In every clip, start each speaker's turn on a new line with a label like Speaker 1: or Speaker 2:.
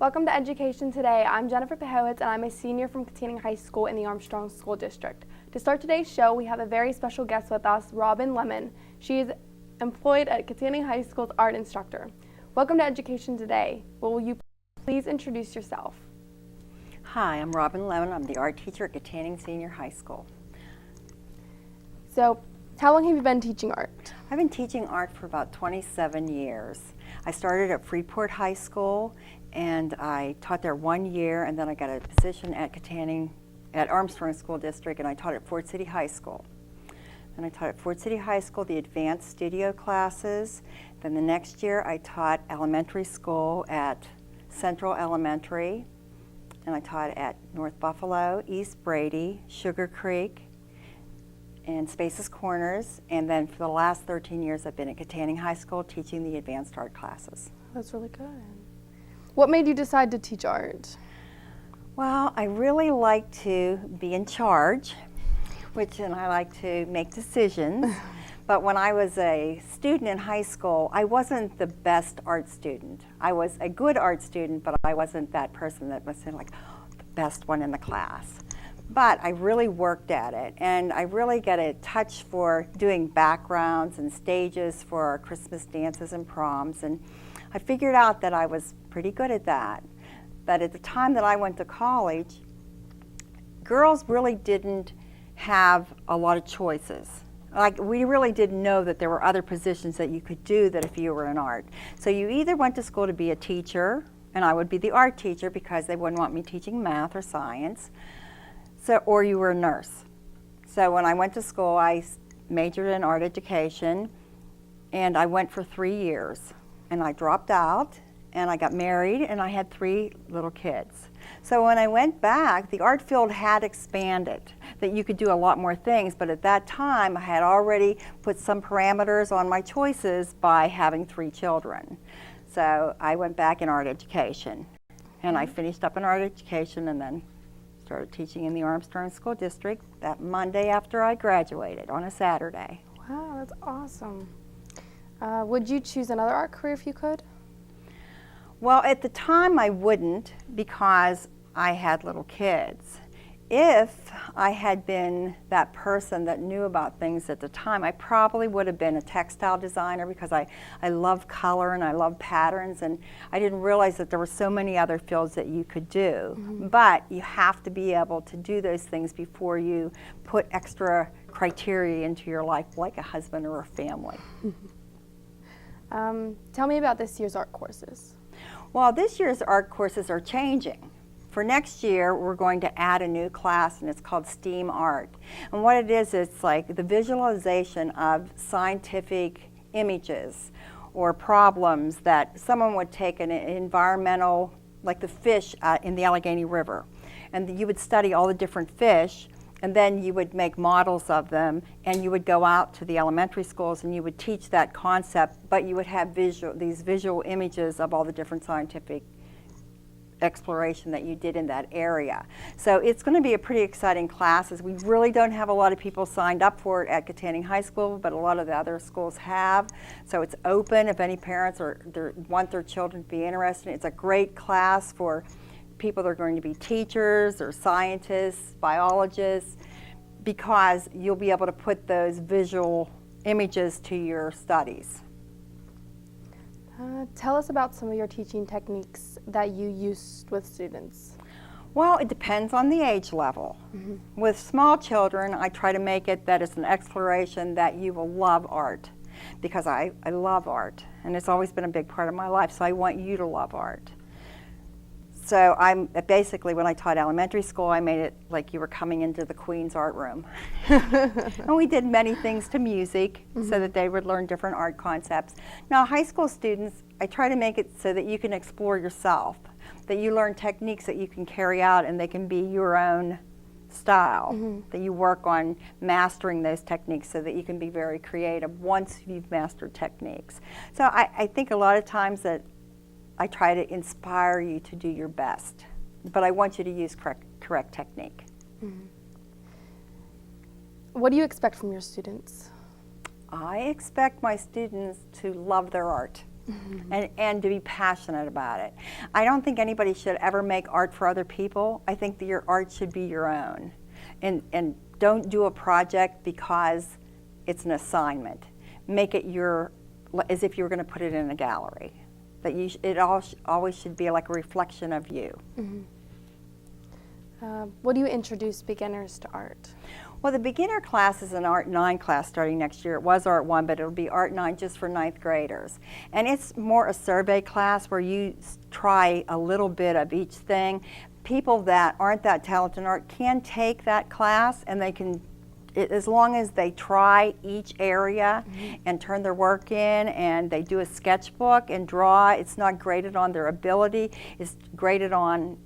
Speaker 1: Welcome to Education Today. I'm Jennifer Pahowitz, and I'm a senior from Katanning High School in the Armstrong School District. To start today's show, we have a very special guest with us, Robin Lemon. She is employed at Katanning High School's art instructor. Welcome to Education Today. Will you please introduce yourself?
Speaker 2: Hi, I'm Robin Lemon. I'm the art teacher at Katanning Senior High School.
Speaker 1: So, how long have you been teaching art?
Speaker 2: I've been teaching art for about 27 years. I started at Freeport High School, and I taught there 1 year, and then I got a position at Armstrong School District, and I taught at Fort City High School. And I taught at Fort City High School the advanced studio classes. Then the next year I taught elementary school at Central Elementary, and I taught at North Buffalo, East Brady, Sugar Creek, and Spaces Corners. And then for the last 13 years I've been at Katanning High School teaching the advanced art classes.
Speaker 1: That's really good. What made you decide to teach art?
Speaker 2: Well, I really like to be in charge, and I like to make decisions. But when I was a student in high school, I wasn't the best art student. I was a good art student, but I wasn't that person that was like the best one in the class. But I really worked at it, and I really got a touch for doing backgrounds and stages for our Christmas dances and proms, and I figured out that I was pretty good at that. But at the time that I went to college, girls really didn't have a lot of choices. Like, we really didn't know that there were other positions that you could do that if you were in art. So you either went to school to be a teacher, and I would be the art teacher because they wouldn't want me teaching math or science, or you were a nurse. So when I went to school, I majored in art education, and I went for 3 years. And I dropped out, and I got married, and I had 3 little kids. So when I went back, the art field had expanded, that you could do a lot more things, but at that time I had already put some parameters on my choices by having 3 children. So I went back in art education, and I finished up in art education and then started teaching in the Armstrong School District that Monday after I graduated on a Saturday.
Speaker 1: Wow, that's awesome. Would you choose another art career if you could?
Speaker 2: Well, at the time I wouldn't, because I had little kids. If I had been that person that knew about things at the time, I probably would have been a textile designer, because I love color and I love patterns, and I didn't realize that there were so many other fields that you could do. Mm-hmm. But you have to be able to do those things before you put extra criteria into your life, like a husband or a family.
Speaker 1: Tell me about this year's art courses.
Speaker 2: Well, this year's art courses are changing. For next year, we're going to add a new class, and it's called STEAM Art. And what it is, it's like the visualization of scientific images or problems that someone would take an environmental, like the fish in the Allegheny River. And you would study all the different fish, and then you would make models of them, and you would go out to the elementary schools and you would teach that concept, but you would have these visual images of all the different scientific exploration that you did in that area. So it's going to be a pretty exciting class, as we really don't have a lot of people signed up for it at Katanning High School, but a lot of the other schools have. So it's open if any parents want their children to be interested. It's a great class for people that are going to be teachers or scientists, biologists, because you'll be able to put those visual images to your studies.
Speaker 1: Tell us about some of your teaching techniques that you use with students.
Speaker 2: Well, it depends on the age level. Mm-hmm. With small children, I try to make it that it's an exploration that you will love art, because I love art, and it's always been a big part of my life, so I want you to love art. So basically, when I taught elementary school, I made it like you were coming into the Queen's art room. And we did many things to music, mm-hmm. so that they would learn different art concepts. Now, high school students, I try to make it so that you can explore yourself, that you learn techniques that you can carry out and they can be your own style, mm-hmm. that you work on mastering those techniques so that you can be very creative once you've mastered techniques. So I think a lot of times that I try to inspire you to do your best, but I want you to use correct technique.
Speaker 1: Mm-hmm. What do you expect from your students?
Speaker 2: I expect my students to love their art. and to be passionate about it. I don't think anybody should ever make art for other people. I think that your art should be your own. And don't do a project because it's an assignment. Make it as if you were going to put it in a gallery. That it always should be like a reflection of you.
Speaker 1: What do you introduce beginners to art?
Speaker 2: Well, the beginner class is an Art 9 class starting next year. It was Art 1, but it'll be Art 9 just for 9th graders. And it's more a survey class where you try a little bit of each thing. People that aren't that talented in art can take that class, and they can, as long as they try each area and turn their work in, and they do a sketchbook and draw. It's not graded on their ability, it's graded on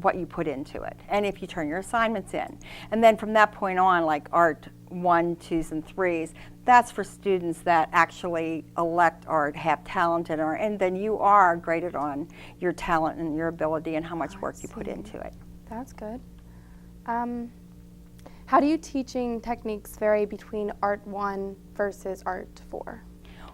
Speaker 2: what you put into it, and if you turn your assignments in. And then from that point on, like Art 1, 2s, and 3s, that's for students that actually elect art, have talent in art, and then you are graded on your talent and your ability and how much work you put into it.
Speaker 1: That's good. How do you teaching techniques vary between Art 1 versus Art 4?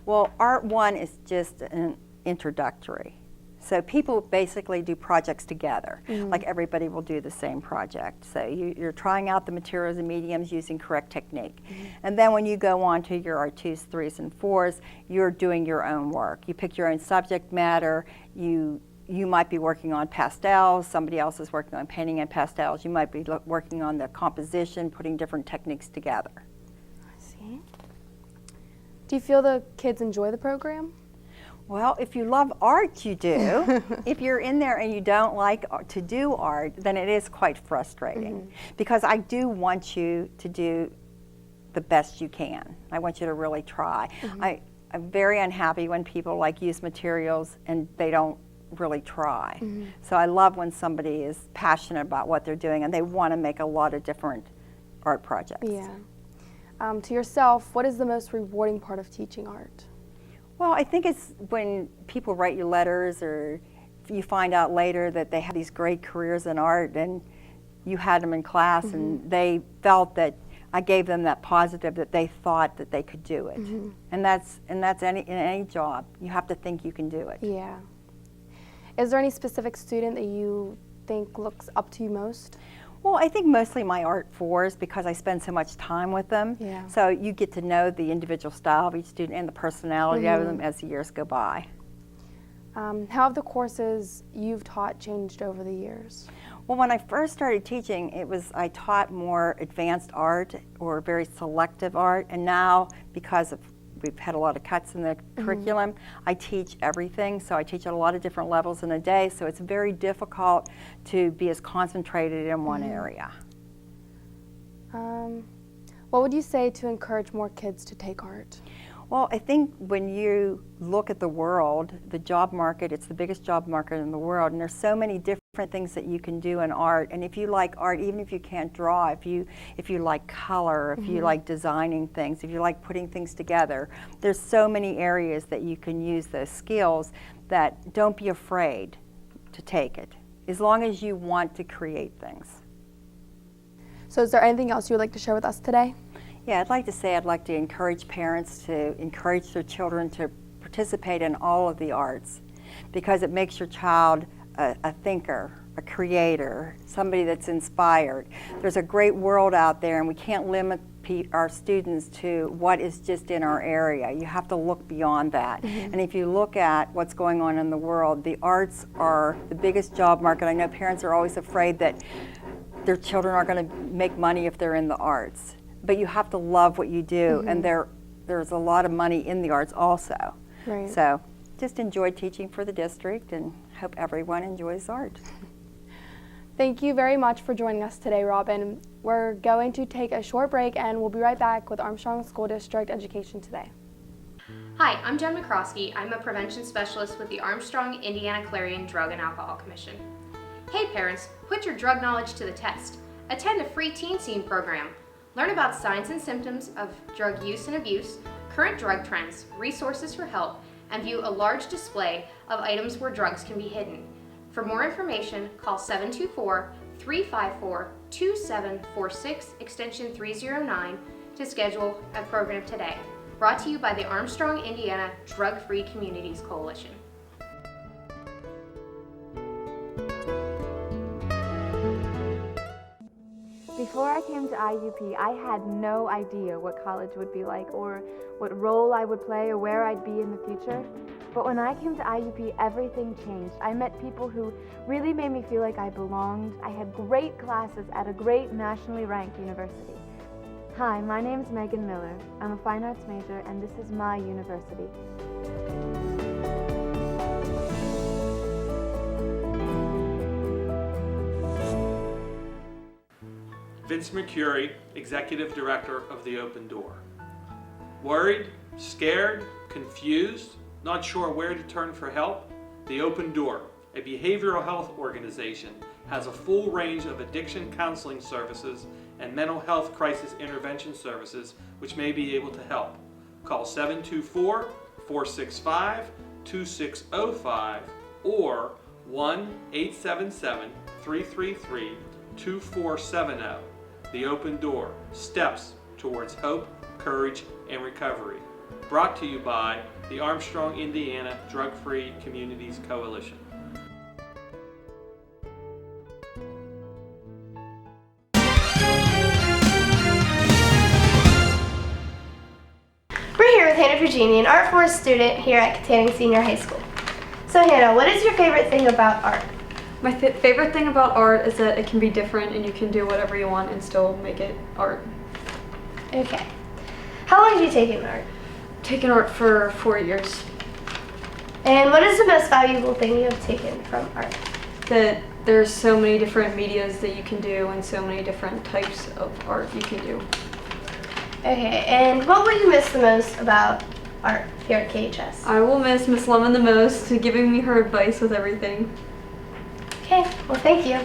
Speaker 1: Well,
Speaker 2: Art 1 is just an introductory. So people basically do projects together, like everybody will do the same project. So you're trying out the materials and mediums using correct technique. And then when you go on to your Art 2s, 3s, and 4s, you're doing your own work. You pick your own subject matter. You might be working on pastels, somebody else is working on painting and pastels. You might be working on the composition, putting different techniques together.
Speaker 1: I see. Do you feel the kids enjoy the program?
Speaker 2: Well, if you love art, you do. If you're in there and you don't like to do art, then it is quite frustrating. Because I do want you to do the best you can. I want you to really try. I'm very unhappy when people use materials and they don't really try. So I love when somebody is passionate about what they're doing and they want to make a lot of different art projects.
Speaker 1: Yeah. To yourself, what is the most rewarding part of teaching art?
Speaker 2: Well, I think it's when people write you letters, or you find out later that they have these great careers in art and you had them in class and they felt that I gave them that positive, that they thought that they could do it. And that's in any job. You have to think you can do it.
Speaker 1: Yeah. Is there any specific student that you think looks up to you most?
Speaker 2: Well, I think mostly my Art 4s, because I spend so much time with them.
Speaker 1: Yeah.
Speaker 2: So you get to know the individual style of each student and the personality of them as the years go by.
Speaker 1: How have the courses you've taught changed over the years?
Speaker 2: Well, when I first started teaching, I taught more advanced art or very selective art, and now because we've had a lot of cuts in the curriculum, I teach everything. So I teach at a lot of different levels in a day, so it's very difficult to be as concentrated in one area.
Speaker 1: What would you say to encourage more kids to take art?
Speaker 2: Well, I think when you look at the world, the job market, it's the biggest job market in the world, and there's so many different things that you can do in art. And if you like art, even if you can't draw, if you like color, if you like designing things, if you like putting things together, there's so many areas that you can use those skills. That don't be afraid to take it, as long as you want to create things.
Speaker 1: So is there anything else you would like to share with us today?
Speaker 2: Yeah, I'd like to encourage parents to encourage their children to participate in all of the arts, because it makes your child a thinker, a creator, somebody that's inspired. There's a great world out there, and we can't limit our students to what is just in our area. You have to look beyond that. And if you look at what's going on in the world, the arts are the biggest job market. I know parents are always afraid that their children aren't going to make money if they're in the arts. But you have to love what you do, and there's a lot of money in the arts also.
Speaker 1: Right.
Speaker 2: So just enjoy teaching for the district and hope everyone enjoys art.
Speaker 1: Thank you very much for joining us today, Robin. We're going to take a short break and we'll be right back with Armstrong School District Education Today.
Speaker 3: Hi, I'm Jen McCroskey. I'm a prevention specialist with the Armstrong Indiana Clarion Drug and Alcohol Commission. Hey parents, put your drug knowledge to the test. Attend a free teen scene program. Learn about signs and symptoms of drug use and abuse, current drug trends, resources for help, and view a large display of items where drugs can be hidden. For more information, call 724-354-2746, extension 309, to schedule a program today, brought to you by the Armstrong, Indiana Drug-Free Communities Coalition.
Speaker 4: Before I came to IUP, I had no idea what college would be like or what role I would play or where I'd be in the future. But when I came to IUP, everything changed. I met people who really made me feel like I belonged. I had great classes at a great nationally ranked university. Hi, my name's Megan Miller. I'm a fine arts major, and this is my university.
Speaker 5: Vince Mercuri, Executive Director of the Open Door. Worried, scared, confused, not sure where to turn for help? The Open Door, a behavioral health organization, has a full range of addiction counseling services and mental health crisis intervention services which may be able to help. Call 724-465-2605 or 1-877-333-2470. The Open Door, steps towards hope, courage, and recovery. Brought to you by the Armstrong, Indiana Drug-Free Communities Coalition.
Speaker 6: We're here with Hannah Virginia, an Art Force student here at Katanning Senior High School. So Hannah, what is your favorite thing about art?
Speaker 7: My favorite thing about art is that it can be different and you can do whatever you want and still make it art.
Speaker 6: Okay. How long have you taken art?
Speaker 7: Taken art for 4 years.
Speaker 6: And what is the most valuable thing you have taken from art?
Speaker 7: That there's so many different medias that you can do and so many different types of art you can do.
Speaker 6: Okay, and what will you miss the most about art here at KHS?
Speaker 7: I will miss Miss Lemon the most, giving me her advice with everything.
Speaker 6: Okay, well thank you.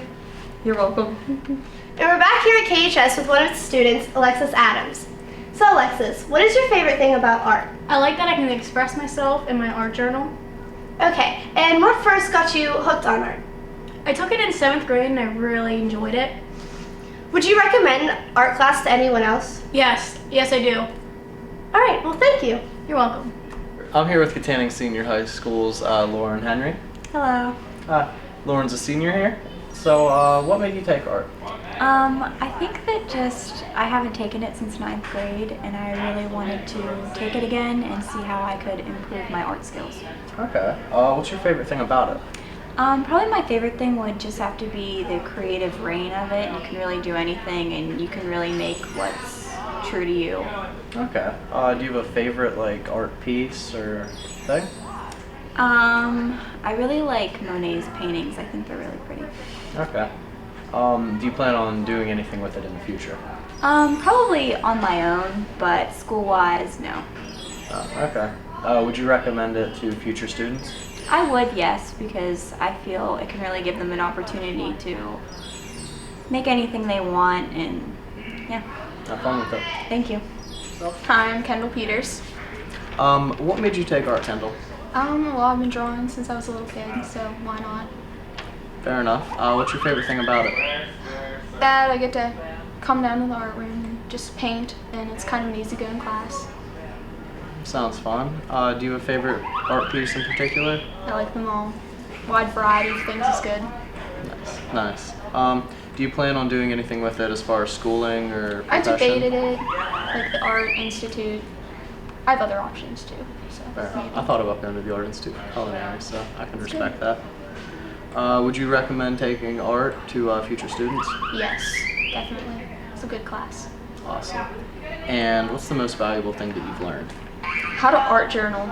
Speaker 7: You're welcome.
Speaker 6: And we're back here at KHS with one of its students, Alexis Adams. So Alexis, what is your favorite thing about art?
Speaker 8: I like that I can express myself in my art journal.
Speaker 6: Okay, and what first got you hooked on art?
Speaker 8: I took it in 7th grade and I really enjoyed it.
Speaker 6: Would you recommend art class to anyone else?
Speaker 8: Yes, I do.
Speaker 6: All right, well thank you.
Speaker 8: You're welcome.
Speaker 9: I'm here with Katanning Senior High School's Lauren Henry.
Speaker 8: Hello.
Speaker 9: Lauren's a senior here. So what made you take art?
Speaker 10: I think that I haven't taken it since 9th grade and I really wanted to take it again and see how I could improve my art skills.
Speaker 9: Okay. What's your favorite thing about it?
Speaker 10: Probably my favorite thing would just have to be the creative reign of it. You can really do anything and you can really make what's true to you.
Speaker 9: Okay. Do you have a favorite art piece or thing?
Speaker 10: I really like Monet's paintings. I think they're really pretty.
Speaker 9: Okay. Do you plan on doing anything with it in the future?
Speaker 10: Probably on my own, but school-wise, no.
Speaker 9: Okay. Would you recommend it to future students?
Speaker 10: I would, yes, because I feel it can really give them an opportunity to make anything they want and, yeah.
Speaker 9: Have fun with it.
Speaker 10: Thank you.
Speaker 8: Hi, I'm Kendall Peters.
Speaker 9: What made you take art, Kendall?
Speaker 8: Well, I've been drawing since I was a little kid, so why not?
Speaker 9: Fair enough. What's your favorite thing about it?
Speaker 8: That I get to come down to the art room and just paint, and it's kind of an easygoing class.
Speaker 9: Sounds fun. Do you have a favorite art piece in particular?
Speaker 8: I like them all. Wide variety of things is good.
Speaker 9: Nice. Do you plan on doing anything with it as far as schooling or
Speaker 8: I
Speaker 9: profession?
Speaker 8: debated it, like the Art Institute. I have other options too. So
Speaker 9: Fair enough.
Speaker 8: maybe.
Speaker 9: I thought about going to the Art Institute for Culinary, so I can respect that. Would you recommend taking art to future students?
Speaker 8: Yes, definitely. It's a good class.
Speaker 9: Awesome. And what's the most valuable thing that you've learned?
Speaker 8: How to art journal.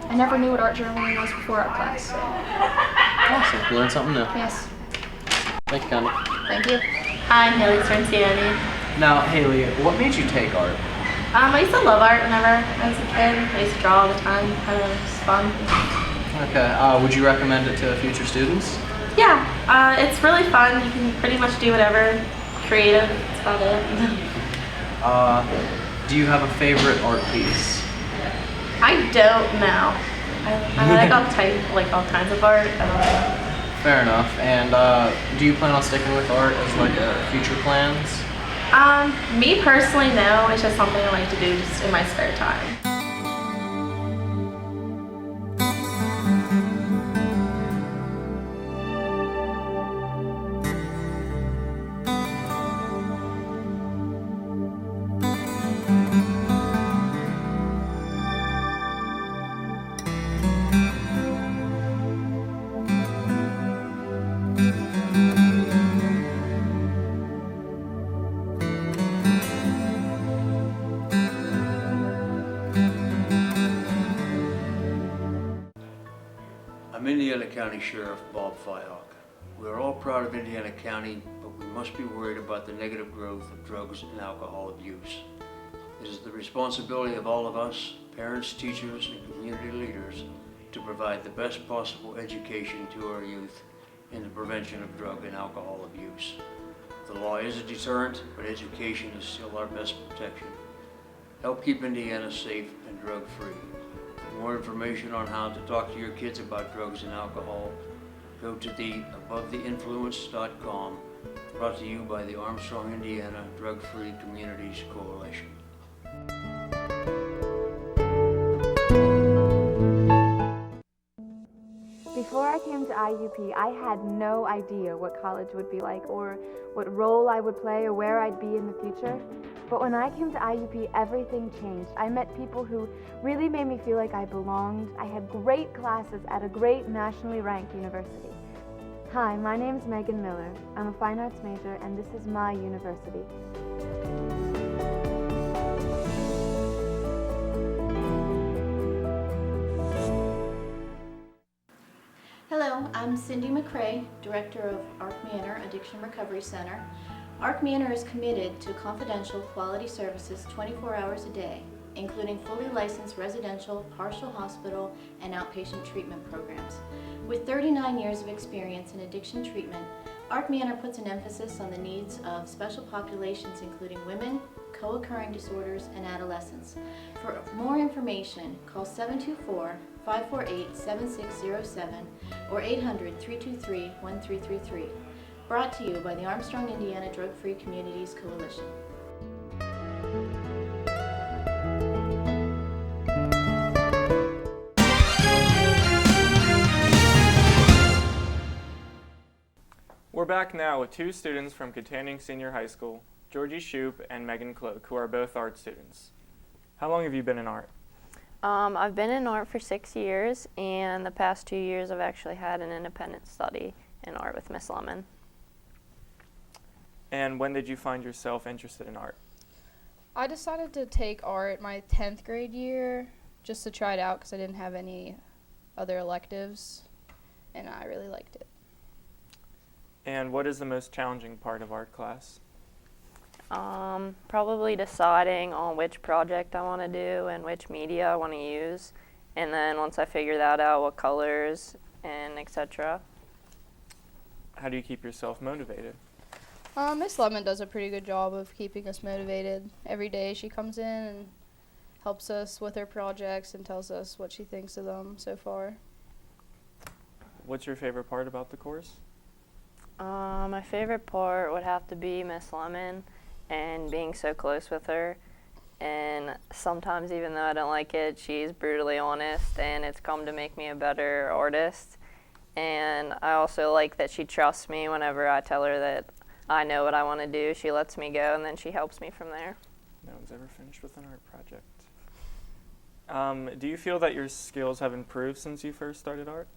Speaker 8: I never knew what art journaling was before art class. So.
Speaker 9: Awesome. You learned something new.
Speaker 8: Yes.
Speaker 9: Thank you, Kendall.
Speaker 8: Thank you.
Speaker 11: Hi, I'm Haley Sorrentiani.
Speaker 9: Now, Haley, what made you take art?
Speaker 11: I used to love art whenever I was a kid. I used to draw all the time. Kind of just fun.
Speaker 9: Okay. Would you recommend it to future students?
Speaker 11: Yeah, it's really fun. You can pretty much do whatever. Creative. That's about it.
Speaker 9: Do you have a favorite art piece?
Speaker 11: I don't know. I like all kinds of art. I don't know.
Speaker 9: Fair enough. And do you plan on sticking with art as future plans?
Speaker 11: Me personally, no. It's just something I like to do just in my spare time.
Speaker 12: County Sheriff Bob Fyhock. We are all proud of Indiana County, but we must be worried about the negative growth of drugs and alcohol abuse. It is the responsibility of all of us, parents, teachers, and community leaders, to provide the best possible education to our youth in the prevention of drug and alcohol abuse. The law is a deterrent, but education is still our best protection. Help keep Indiana safe and drug-free. For more information on how to talk to your kids about drugs and alcohol, go to the abovetheinfluence.com, brought to you by the Armstrong, Indiana Drug-Free Communities Coalition.
Speaker 4: Before I came to IUP, I had no idea what college would be like or what role I would play or where I'd be in the future. But when I came to IUP, everything changed. I met people who really made me feel like I belonged. I had great classes at a great nationally ranked university. Hi, my name's Megan Miller. I'm a fine arts major, and this is my university.
Speaker 13: Hello, I'm Cindy McCrae, Director of Arc Manor Addiction Recovery Center. Arc Manor is committed to confidential quality services 24 hours a day, including fully licensed residential, partial hospital, and outpatient treatment programs. With 39 years of experience in addiction treatment, Arc Manor puts an emphasis on the needs of special populations including women, co-occurring disorders, and adolescents. For more information, call 724-548-7607 or 800-323-1333. Brought to you by the Armstrong, Indiana Drug-Free Communities Coalition.
Speaker 14: We're back now with two students from Katanning Senior High School, Georgie Shoup and Megan Cloak, who are both art students. How long have you been in art?
Speaker 15: I've been in art for 6 years, and the past 2 years I've actually had an independent study in art with Miss Lemon.
Speaker 14: And when did you find yourself interested in art?
Speaker 8: I decided to take art my 10th grade year just to try it out because I didn't have any other electives, and I really liked it.
Speaker 14: And what is the most challenging part of art class?
Speaker 15: Probably deciding on which project I want to do and which media I want to use. And then once I figure that out, what colors and etc.
Speaker 14: How do you keep yourself motivated?
Speaker 8: Miss Lemon does a pretty good job of keeping us motivated. Every day she comes in and helps us with her projects and tells us what she thinks of them so far.
Speaker 14: What's your favorite part about the course?
Speaker 15: My favorite part would have to be Miss Lemon and being so close with her. And sometimes, even though I don't like it, she's brutally honest, and it's come to make me a better artist. And I also like that she trusts me whenever I tell her that I know what I want to do. She lets me go, and then she helps me from there.
Speaker 14: No one's ever finished with an art project. Do you feel that your skills have improved since you first started art?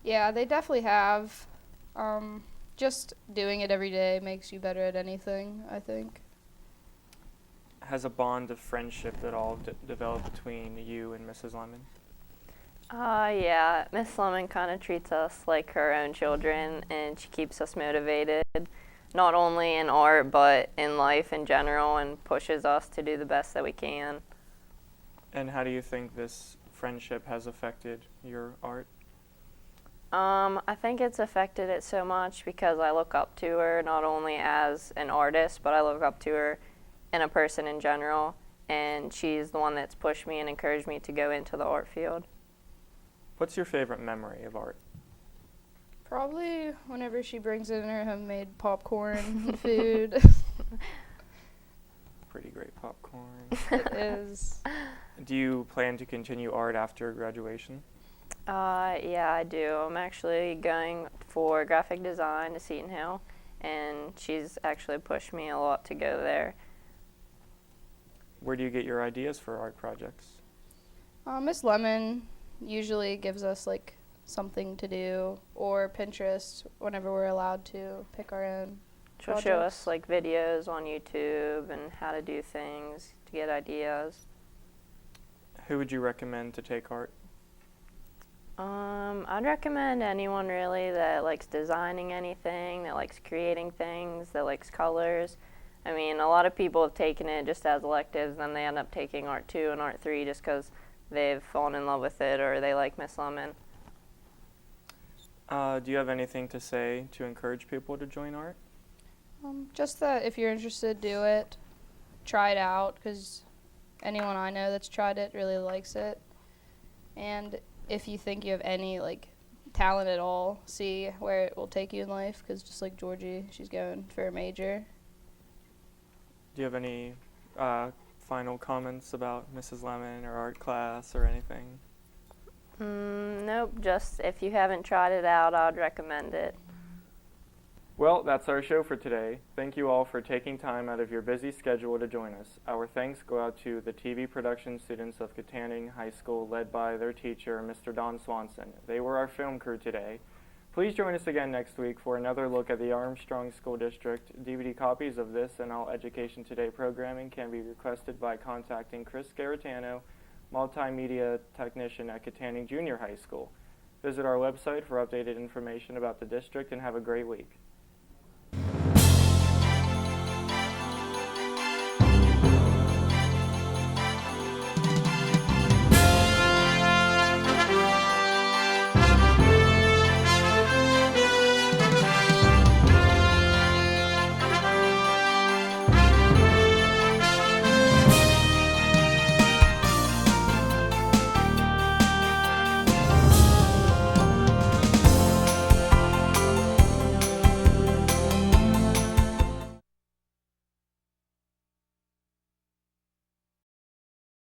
Speaker 8: Yeah, they definitely have. Just doing it every day makes you better at anything, I think.
Speaker 14: Has a bond of friendship at all developed between you and Mrs. Lemon?
Speaker 15: Yeah, Miss Lemon kind of treats us like her own children, and she keeps us motivated, not only in art, but in life in general, and pushes us to do the best that we can.
Speaker 14: And how do you think this friendship has affected your art?
Speaker 15: I think it's affected it so much because I look up to her not only as an artist, but I look up to her in a person in general, and she's the one that's pushed me and encouraged me to go into the art field.
Speaker 14: What's your favorite memory of art?
Speaker 8: Probably whenever she brings in her homemade popcorn food.
Speaker 14: Pretty great popcorn.
Speaker 8: It is.
Speaker 14: Do you plan to continue art after graduation?
Speaker 15: Yeah, I do. I'm actually going for graphic design to Seton Hill, and she's actually pushed me a lot to go there.
Speaker 14: Where do you get your ideas for art projects?
Speaker 8: Miss Lemon usually gives us like something to do, or Pinterest whenever we're allowed to pick our own
Speaker 15: She'll
Speaker 8: projects.
Speaker 15: show us like videos on YouTube and how to do things to get ideas.
Speaker 14: Who would you recommend to take art?
Speaker 15: I'd recommend anyone really that likes designing anything, that likes creating things, that likes colors. I mean, a lot of people have taken it just as electives, then they end up taking Art 2 and Art 3 just because they've fallen in love with it or they like Miss Lemon.
Speaker 14: Do you have anything to say to encourage people to join art?
Speaker 8: Just that if you're interested, do it. Try it out, because anyone I know that's tried it really likes it. And if you think you have any talent at all, see where it will take you in life, because just like Georgie, she's going for a major.
Speaker 14: Do you have any final comments about Mrs. Lemon or art class or anything?
Speaker 15: Nope, just if you haven't tried it out, I'd recommend it.
Speaker 14: Well, that's our show for today. Thank you all for taking time out of your busy schedule to join us. Our thanks go out to the TV production students of Katanning High School, led by their teacher, Mr. Don Swanson. They were our film crew today. Please join us again next week for another look at the Armstrong School District. DVD copies of this and all Education Today programming can be requested by contacting Chris Garitano, Multimedia Technician at Katanning Junior High School. Visit our website for updated information about the district and have a great week.